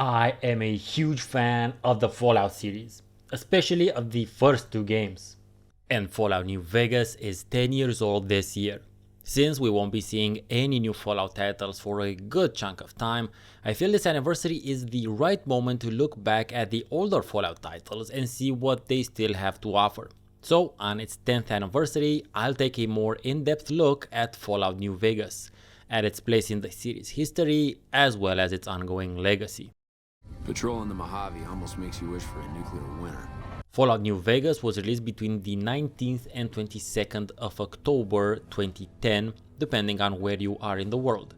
I am a huge fan of the Fallout series, especially of the first two games. And Fallout New Vegas is 10 years old this year. Since we won't be seeing any new Fallout titles for a good chunk of time, I feel this anniversary is the right moment to look back at the older Fallout titles and see what they still have to offer. So, on its 10th anniversary, I'll take a more in-depth look at Fallout New Vegas, at its place in the series' history, as well as its ongoing legacy. Patrolling the Mojave almost makes you wish for a nuclear winter. Fallout New Vegas was released between the 19th and 22nd of October 2010, depending on where you are in the world.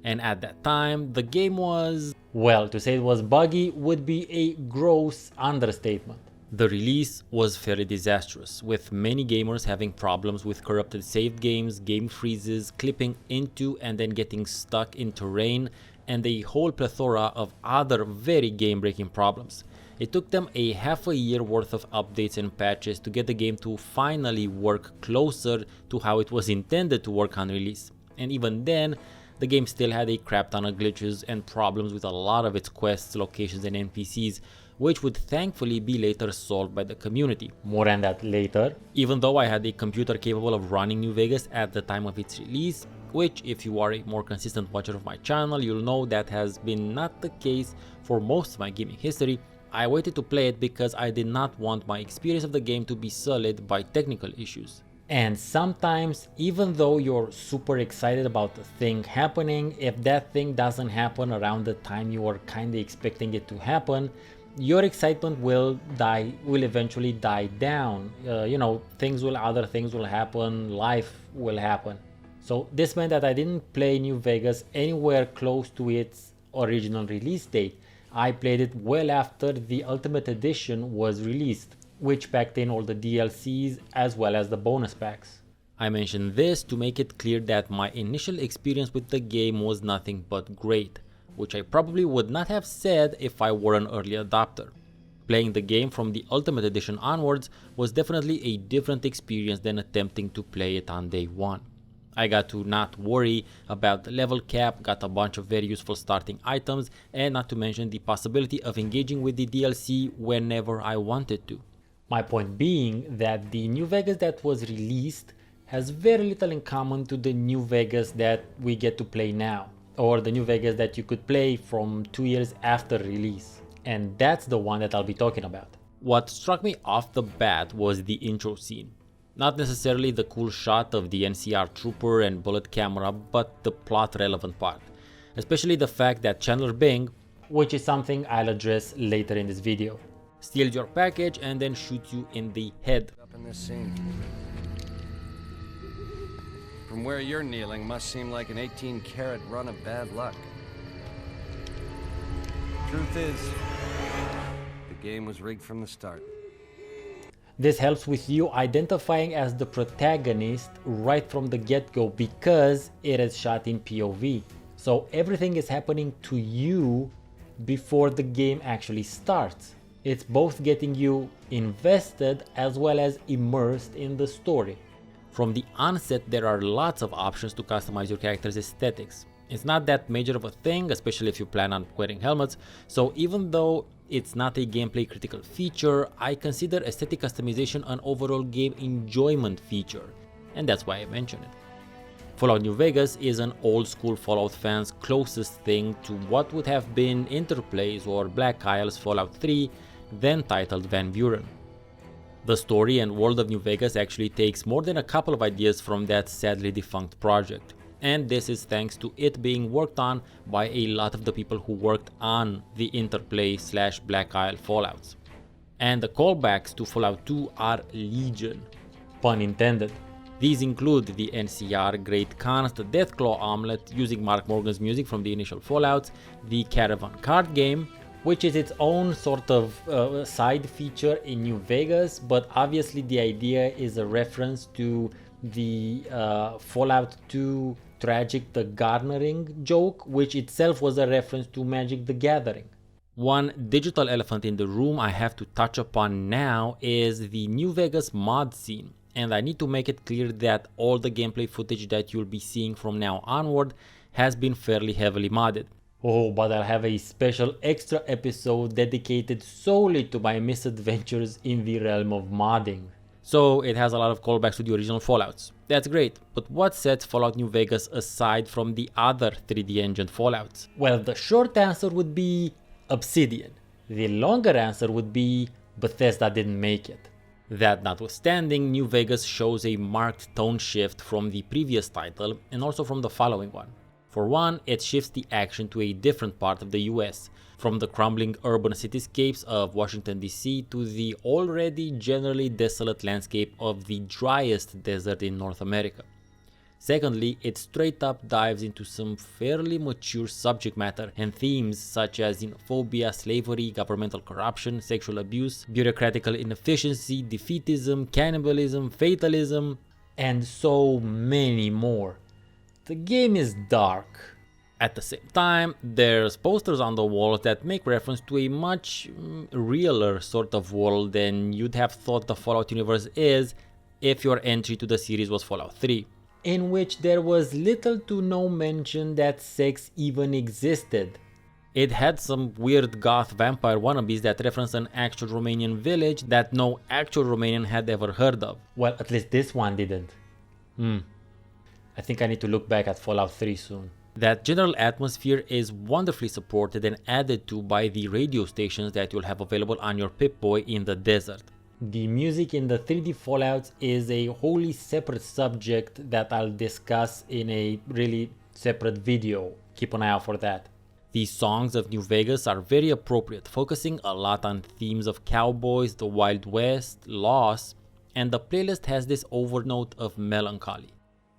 And at that time, the game was... well, to say it was buggy would be a gross understatement. The release was fairly disastrous, with many gamers having problems with corrupted saved games, game freezes, clipping into and then getting stuck in terrain, and a whole plethora of other very game-breaking problems. It took them a half a year worth of updates and patches to get the game to finally work closer to how it was intended to work on release. And even then, the game still had a crap ton of glitches and problems with a lot of its quests, locations and NPCs, which would thankfully be later solved by the community. More on that later. Even though I had a computer capable of running New Vegas at the time of its release, which if you are a more consistent watcher of my channel, you'll know that has been not the case for most of my gaming history, I waited to play it because I did not want my experience of the game to be sullied by technical issues. And sometimes, even though you're super excited about the thing happening, if that thing doesn't happen around the time you are kinda expecting it to happen, your excitement will eventually die down. Other things will happen, life will happen. So this meant that I didn't play New Vegas anywhere close to its original release date. I played it well after the Ultimate Edition was released, which packed in all the DLCs as well as the bonus packs. I mention this to make it clear that my initial experience with the game was nothing but great, which I probably would not have said if I were an early adopter. Playing the game from the Ultimate Edition onwards was definitely a different experience than attempting to play it on day one. I got to not worry about the level cap, got a bunch of very useful starting items, and not to mention the possibility of engaging with the DLC whenever I wanted to. My point being that the New Vegas that was released has very little in common to the New Vegas that we get to play now, or the New Vegas that you could play from 2 years after release. And that's the one that I'll be talking about. What struck me off the bat was the intro scene. Not necessarily the cool shot of the NCR trooper and bullet camera, but the plot relevant part. Especially the fact that Chandler Bing, which is something I'll address later in this video, steals your package and then shoots you in the head. Up in this scene. From where you're kneeling must seem like an 18-carat run of bad luck. Truth is, the game was rigged from the start. This helps with you identifying as the protagonist right from the get-go because it is shot in POV. So everything is happening to you before the game actually starts. It's both getting you invested as well as immersed in the story. From the onset, there are lots of options to customize your character's aesthetics. It's not that major of a thing, especially if you plan on wearing helmets, so even though it's not a gameplay critical feature, I consider aesthetic customization an overall game enjoyment feature, and that's why I mention it. Fallout New Vegas is an old school Fallout fan's closest thing to what would have been Interplay's or Black Isle's Fallout 3, then titled Van Buren. The story and world of New Vegas actually takes more than a couple of ideas from that sadly defunct project. And this is thanks to it being worked on by a lot of the people who worked on the Interplay/Black Isle Fallouts. And the callbacks to Fallout 2 are legion, pun intended. These include the NCR Great Khans, the Deathclaw Omelette using Mark Morgan's music from the initial Fallouts, the Caravan card game, which is its own sort of side feature in New Vegas, but obviously the idea is a reference to the Fallout 2 Tragic the Garnering joke, which itself was a reference to Magic the Gathering. One digital elephant in the room I have to touch upon now is the New Vegas mod scene, and I need to make it clear that all the gameplay footage that you'll be seeing from now onward has been fairly heavily modded. Oh, but I'll have a special extra episode dedicated solely to my misadventures in the realm of modding. So it has a lot of callbacks to the original Fallouts. That's great, but what sets Fallout New Vegas aside from the other 3D engine Fallouts? Well, the short answer would be Obsidian. The longer answer would be Bethesda didn't make it. That notwithstanding, New Vegas shows a marked tone shift from the previous title and also from the following one. For one, it shifts the action to a different part of the US, from the crumbling urban cityscapes of Washington DC to the already generally desolate landscape of the driest desert in North America. Secondly, it straight up dives into some fairly mature subject matter and themes such as xenophobia, slavery, governmental corruption, sexual abuse, bureaucratical inefficiency, defeatism, cannibalism, fatalism, and so many more. The game is dark. At the same time, there's posters on the walls that make reference to a much realer sort of world than you'd have thought the Fallout universe is if your entry to the series was Fallout 3, in which there was little to no mention that sex even existed. It had some weird goth vampire wannabes that reference an actual Romanian village that no actual Romanian had ever heard of. Well, at least this one didn't. I think I need to look back at Fallout 3 soon. That general atmosphere is wonderfully supported and added to by the radio stations that you'll have available on your Pip-Boy in the desert. The music in the 3D Fallouts is a wholly separate subject that I'll discuss in a really separate video. Keep an eye out for that. The songs of New Vegas are very appropriate, focusing a lot on themes of cowboys, the Wild West, loss, and the playlist has this overnote of melancholy.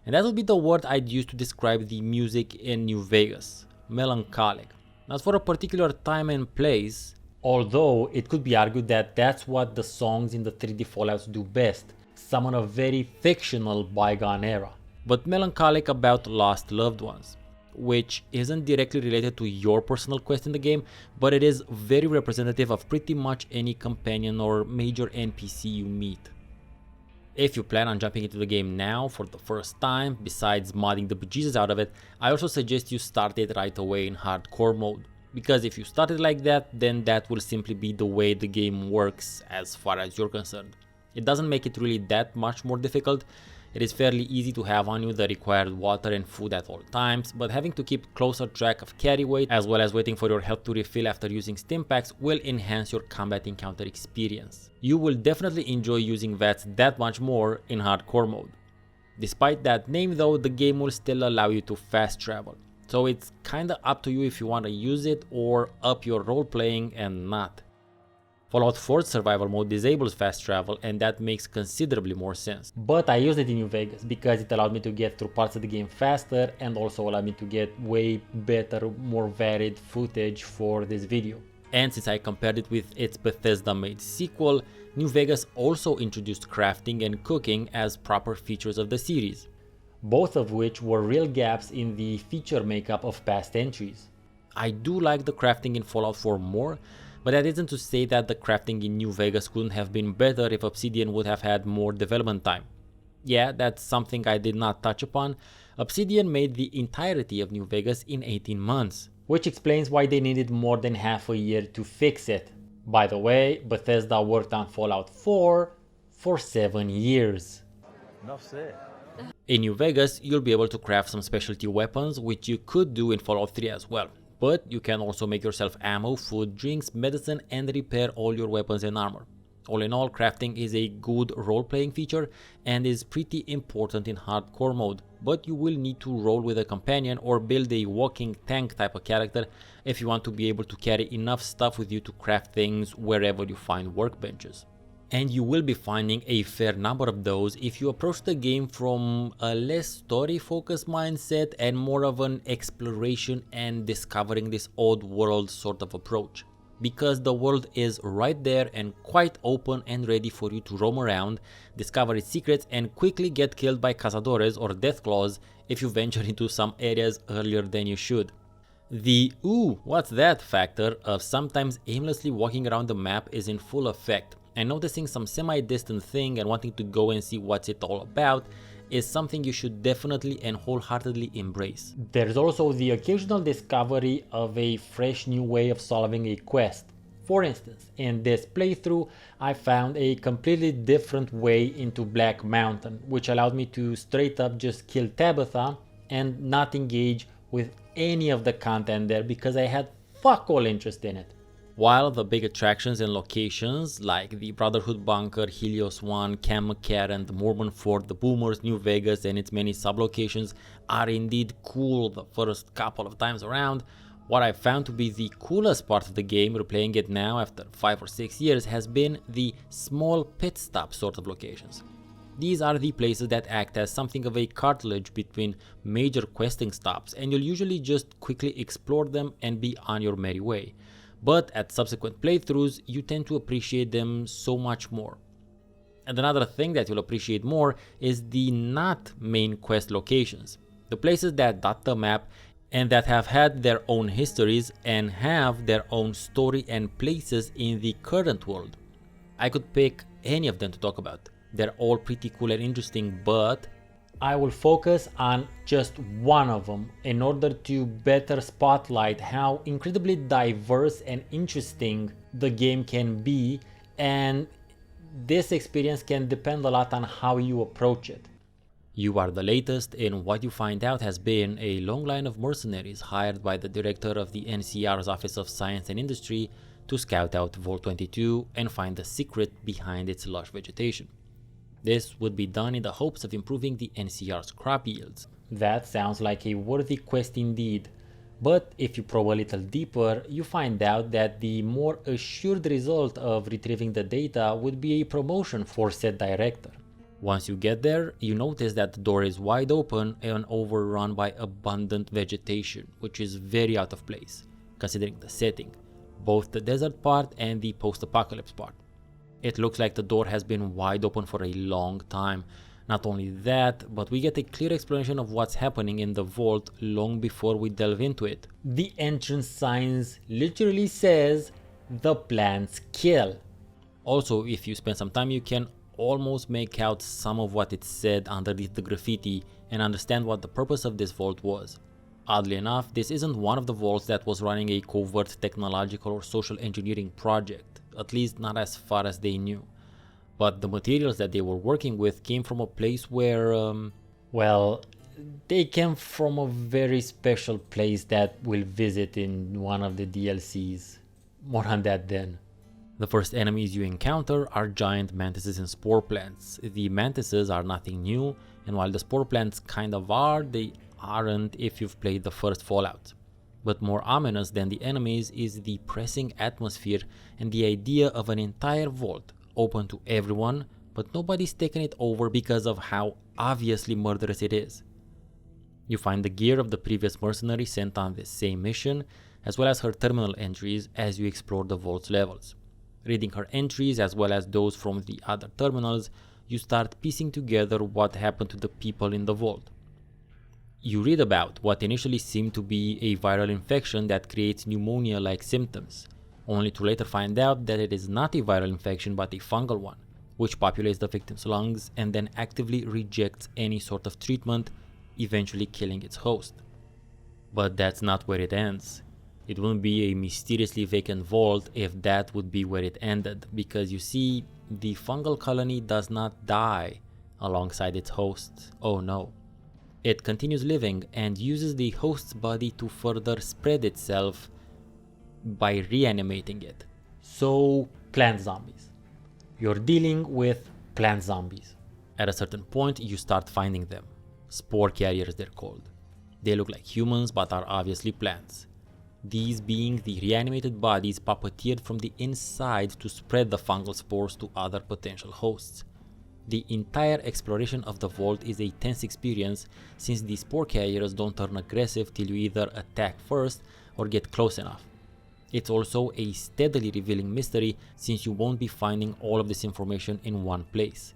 And that would be the word I'd use to describe the music in New Vegas. Melancholic. Not for a particular time and place, although it could be argued that that's what the songs in the 3D Fallouts do best, summon a very fictional bygone era. But melancholic about lost loved ones, which isn't directly related to your personal quest in the game, but it is very representative of pretty much any companion or major NPC you meet. If you plan on jumping into the game now for the first time, besides modding the bejesus out of it, I also suggest you start it right away in hardcore mode. Because if you start it like that, then that will simply be the way the game works as far as you're concerned. It doesn't make it really that much more difficult. It is fairly easy to have on you the required water and food at all times, but having to keep closer track of carry weight as well as waiting for your health to refill after using stim packs will enhance your combat encounter experience. You will definitely enjoy using VATS that much more in hardcore mode. Despite that name though, the game will still allow you to fast travel, so it's kinda up to you if you want to use it or up your role playing and not. Fallout 4's survival mode disables fast travel and that makes considerably more sense. But I used it in New Vegas because it allowed me to get through parts of the game faster and also allowed me to get way better, more varied footage for this video. And since I compared it with its Bethesda-made sequel, New Vegas also introduced crafting and cooking as proper features of the series, both of which were real gaps in the feature makeup of past entries. I do like the crafting in Fallout 4 more, but that isn't to say that the crafting in New Vegas couldn't have been better if Obsidian would have had more development time. Yeah, that's something I did not touch upon. Obsidian made the entirety of New Vegas in 18 months, which explains why they needed more than half a year to fix it. By the way, Bethesda worked on Fallout 4 for 7 years. Enough said. In New Vegas, you'll be able to craft some specialty weapons, which you could do in Fallout 3 as well. But you can also make yourself ammo, food, drinks, medicine, and repair all your weapons and armor. All in all, crafting is a good role-playing feature and is pretty important in hardcore mode, but you will need to roll with a companion or build a walking tank type of character if you want to be able to carry enough stuff with you to craft things wherever you find workbenches. And you will be finding a fair number of those if you approach the game from a less story-focused mindset and more of an exploration and discovering this odd world sort of approach. Because the world is right there and quite open and ready for you to roam around, discover its secrets, and quickly get killed by cazadores or deathclaws if you venture into some areas earlier than you should. The "ooh, what's that" factor of sometimes aimlessly walking around the map is in full effect, and noticing some semi-distant thing and wanting to go and see what's it all about is something you should definitely and wholeheartedly embrace. There's also the occasional discovery of a fresh new way of solving a quest. For instance, in this playthrough, I found a completely different way into Black Mountain, which allowed me to straight up just kill Tabitha and not engage with any of the content there because I had fuck all interest in it. While the big attractions and locations like the Brotherhood Bunker, Helios 1, Camp McCarran, the Mormon Fort, the Boomers, New Vegas and its many sub-locations are indeed cool the first couple of times around, what I found to be the coolest part of the game, replaying it now after 5 or 6 years, has been the small pit stop sort of locations. These are the places that act as something of a cartilage between major questing stops, and you'll usually just quickly explore them and be on your merry way. But at subsequent playthroughs, you tend to appreciate them so much more. And another thing that you'll appreciate more is the not main quest locations, the places that dot the map and that have had their own histories and have their own story and places in the current world. I could pick any of them to talk about. They're all pretty cool and interesting, but I will focus on just one of them in order to better spotlight how incredibly diverse and interesting the game can be, and this experience can depend a lot on how you approach it. You are the latest in what you find out has been a long line of mercenaries hired by the director of the NCR's Office of Science and Industry to scout out Vault 22 and find the secret behind its lush vegetation. This would be done in the hopes of improving the NCR's crop yields. That sounds like a worthy quest indeed, but if you probe a little deeper, you find out that the more assured result of retrieving the data would be a promotion for said director. Once you get there, you notice that the door is wide open and overrun by abundant vegetation, which is very out of place, considering the setting, both the desert part and the post-apocalypse part. It looks like the door has been wide open for a long time. Not only that, but we get a clear explanation of what's happening in the vault long before we delve into it. The entrance signs literally says, "The plants kill." Also, if you spend some time, you can almost make out some of what it said underneath the graffiti and understand what the purpose of this vault was. Oddly enough, this isn't one of the vaults that was running a covert technological or social engineering project, at least not as far as they knew. But the materials that they were working with came from a place where, well, they came from a very special place that we'll visit in one of the DLCs. More on that then. The first enemies you encounter are giant mantises and spore plants. The mantises are nothing new, and while the spore plants kind of are, they aren't if you've played the first Fallout. But more ominous than the enemies is the pressing atmosphere and the idea of an entire vault open to everyone, but nobody's taken it over because of how obviously murderous it is. You find the gear of the previous mercenary sent on this same mission, as well as her terminal entries as you explore the vault's levels. Reading her entries as well as those from the other terminals, you start piecing together what happened to the people in the vault. You read about what initially seemed to be a viral infection that creates pneumonia-like symptoms, only to later find out that it is not a viral infection but a fungal one, which populates the victim's lungs and then actively rejects any sort of treatment, eventually killing its host. But that's not where it ends. It wouldn't be a mysteriously vacant vault if that would be where it ended, because you see, the fungal colony does not die alongside its host. Oh no. It continues living and uses the host's body to further spread itself by reanimating it. So, plant zombies. You're dealing with plant zombies. At a certain point, you start finding them. Spore carriers, they're called. They look like humans but are obviously plants. These being the reanimated bodies puppeteered from the inside to spread the fungal spores to other potential hosts. The entire exploration of the vault is a tense experience since the spore carriers don't turn aggressive till you either attack first or get close enough. It's also a steadily revealing mystery since you won't be finding all of this information in one place.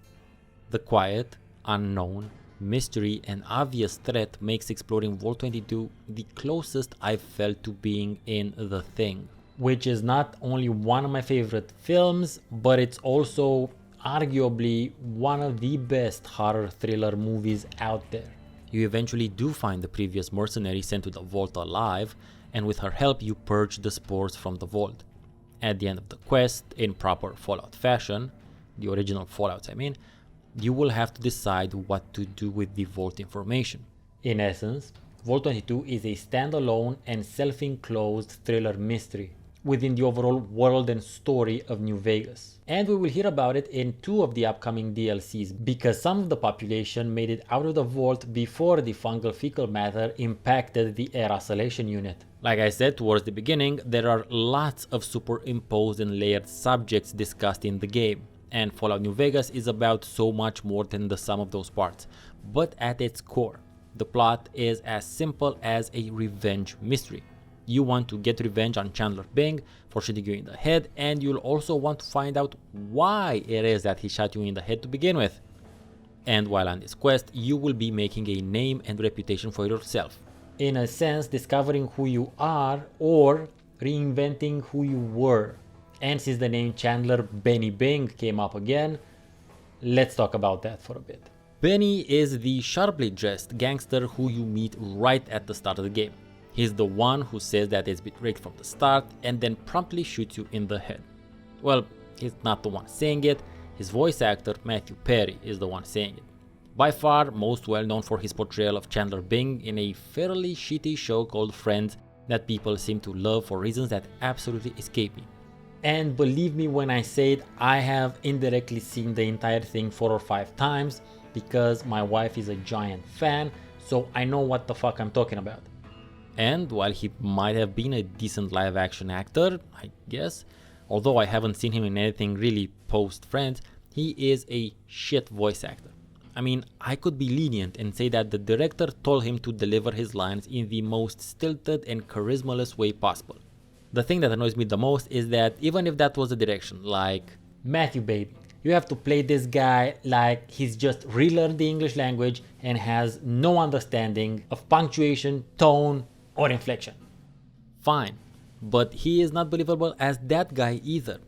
The quiet, unknown, mystery and obvious threat makes exploring Vault 22 the closest I've felt to being in The Thing, which is not only one of my favorite films, but it's also arguably one of the best horror thriller movies out there. You eventually do find the previous mercenary sent to the vault alive, and with her help you purge the spores from the vault. At the end of the quest, in proper Fallout fashion, the original Fallouts I mean, you will have to decide what to do with the vault information. In essence, Vault 22 is a standalone and self-enclosed thriller mystery within the overall world and story of New Vegas. And we will hear about it in 2 of the upcoming DLCs, because some of the population made it out of the vault before the fungal fecal matter impacted the air isolation unit. Like I said towards the beginning, there are lots of superimposed and layered subjects discussed in the game, and Fallout New Vegas is about so much more than the sum of those parts. But at its core, the plot is as simple as a revenge mystery. You want to get revenge on Chandler Bing for shooting you in the head, and you'll also want to find out why it is that he shot you in the head to begin with. And while on this quest, you will be making a name and reputation for yourself. In a sense, discovering who you are or reinventing who you were. And since the name Chandler Benny Bing came up again, let's talk about that for a bit. Benny is the sharply dressed gangster who you meet right at the start of the game. He's the one who says that it's betrayed from the start and then promptly shoots you in the head. Well, he's not the one saying it, his voice actor Matthew Perry is the one saying it. By far most well known for his portrayal of Chandler Bing in a fairly shitty show called Friends that people seem to love for reasons that absolutely escape me. And believe me when I say it, I have indirectly seen the entire thing 4 or 5 times because my wife is a giant fan, so I know what the fuck I'm talking about. And while he might have been a decent live action actor, I guess, although I haven't seen him in anything really post Friends, he is a shit voice actor. I mean, I could be lenient and say that the director told him to deliver his lines in the most stilted and charismaless way possible. The thing that annoys me the most is that even if that was the direction, like, Matthew baby, you have to play this guy like he's just relearned the English language and has no understanding of punctuation, tone, or inflection. Fine, but he is not believable as that guy either.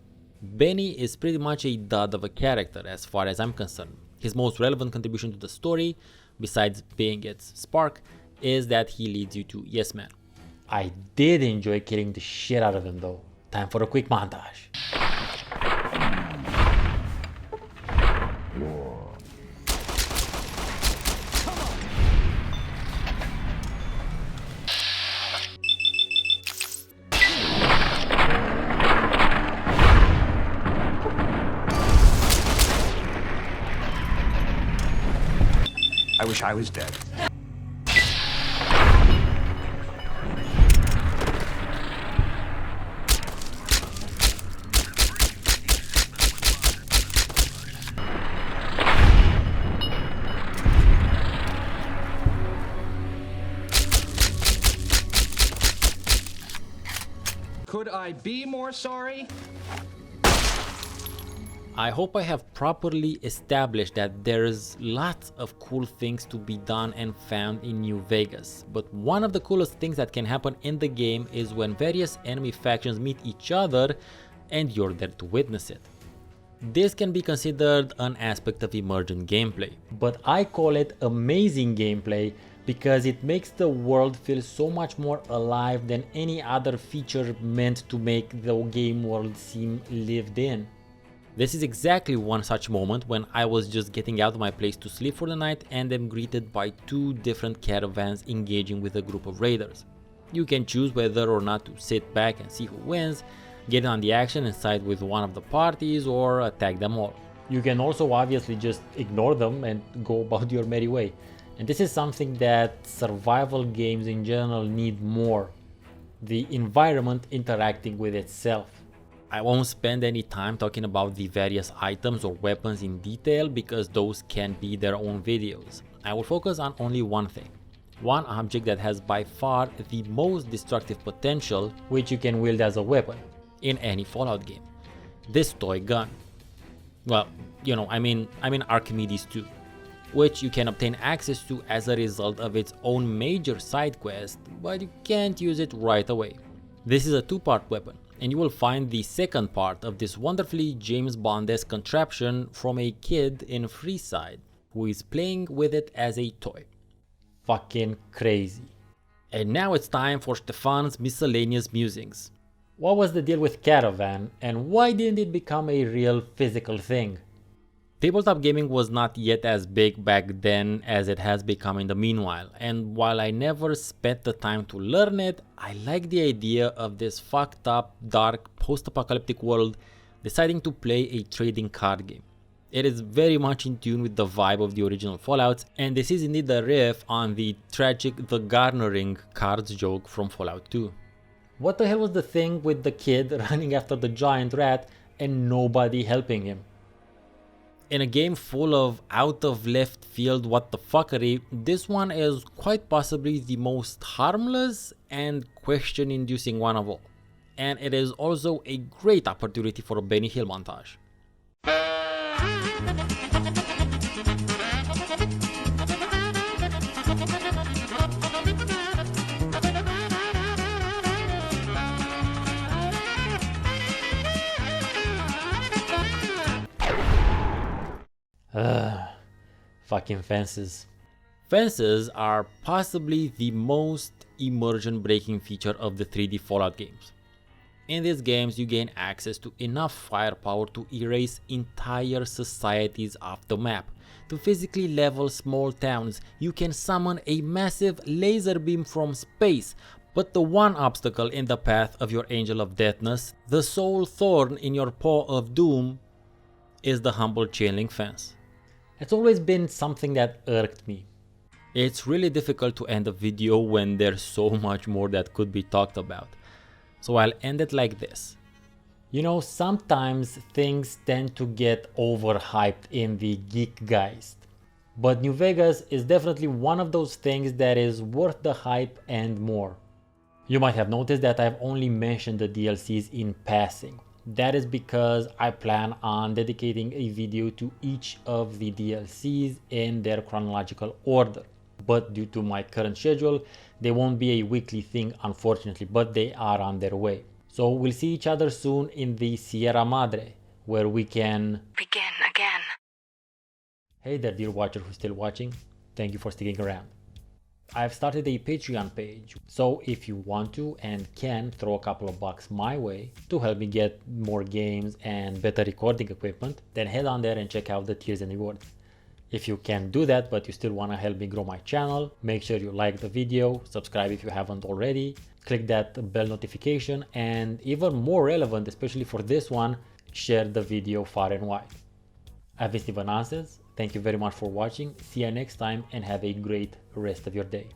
Benny is pretty much a dud of a character as far as I'm concerned. His most relevant contribution to the story, besides being its spark, is that he leads you to Yes Man. I did enjoy killing the shit out of him though. Time for a quick montage. I wish I was dead. Could I be more sorry? I hope I have properly established that there's lots of cool things to be done and found in New Vegas, but one of the coolest things that can happen in the game is when various enemy factions meet each other and you're there to witness it. This can be considered an aspect of emergent gameplay, but I call it amazing gameplay because it makes the world feel so much more alive than any other feature meant to make the game world seem lived in. This is exactly one such moment when I was just getting out of my place to sleep for the night and am greeted by 2 different caravans engaging with a group of raiders. You can choose whether or not to sit back and see who wins, get on the action and side with one of the parties, or attack them all. You can also obviously just ignore them and go about your merry way. And this is something that survival games in general need more. The environment interacting with itself. I won't spend any time talking about the various items or weapons in detail because those can be their own videos. I will focus on only one thing. One object that has by far the most destructive potential, which you can wield as a weapon in any Fallout game. This toy gun. Well, I mean Archimedes 2, which you can obtain access to as a result of its own major side quest, but you can't use it right away. This is a 2-part weapon, And you will find the second part of this wonderfully James Bond-esque contraption from a kid in Freeside who is playing with it as a toy. Fucking crazy. And now it's time for Stefan's miscellaneous musings. What was the deal with Caravan, and why didn't it become a real physical thing? Tabletop gaming was not yet as big back then as it has become in the meanwhile, and while I never spent the time to learn it, I like the idea of this fucked up, dark, post-apocalyptic world deciding to play a trading card game. It is very much in tune with the vibe of the original Fallouts, and this is indeed a riff on the tragic The Garnering cards joke from Fallout 2. What the hell was the thing with the kid running after the giant rat and nobody helping him? In a game full of out of left field what the fuckery, this one is quite possibly the most harmless and question inducing one of all. And it is also a great opportunity for a Benny Hill montage. Fucking fences. Fences are possibly the most immersion breaking feature of the 3D Fallout games. In these games you gain access to enough firepower to erase entire societies off the map. To physically level small towns, you can summon a massive laser beam from space, but the one obstacle in the path of your Angel of Deathness, the sole thorn in your paw of doom, is the humble chain link fence. It's always been something that irked me. It's really difficult to end a video when there's so much more that could be talked about. So I'll end it like this. You know, sometimes things tend to get overhyped in the Geekgeist. But New Vegas is definitely one of those things that is worth the hype and more. You might have noticed that I've only mentioned the DLCs in passing. That is because I plan on dedicating a video to each of the DLCs in their chronological order. But due to my current schedule, they won't be a weekly thing unfortunately, but they are on their way. So we'll see each other soon in the Sierra Madre, where we can begin again. Hey there dear watcher who's still watching, thank you for sticking around. I've started a Patreon page, so if you want to and can throw a couple of bucks my way to help me get more games and better recording equipment, then head on there and check out the tiers and rewards. If you can't do that but you still want to help me grow my channel, make sure you like the video, subscribe if you haven't already, click that bell notification, and even more relevant, especially for this one, share the video far and wide. I've been Steven Answers. Thank you very much for watching. See you next time and have a great rest of your day.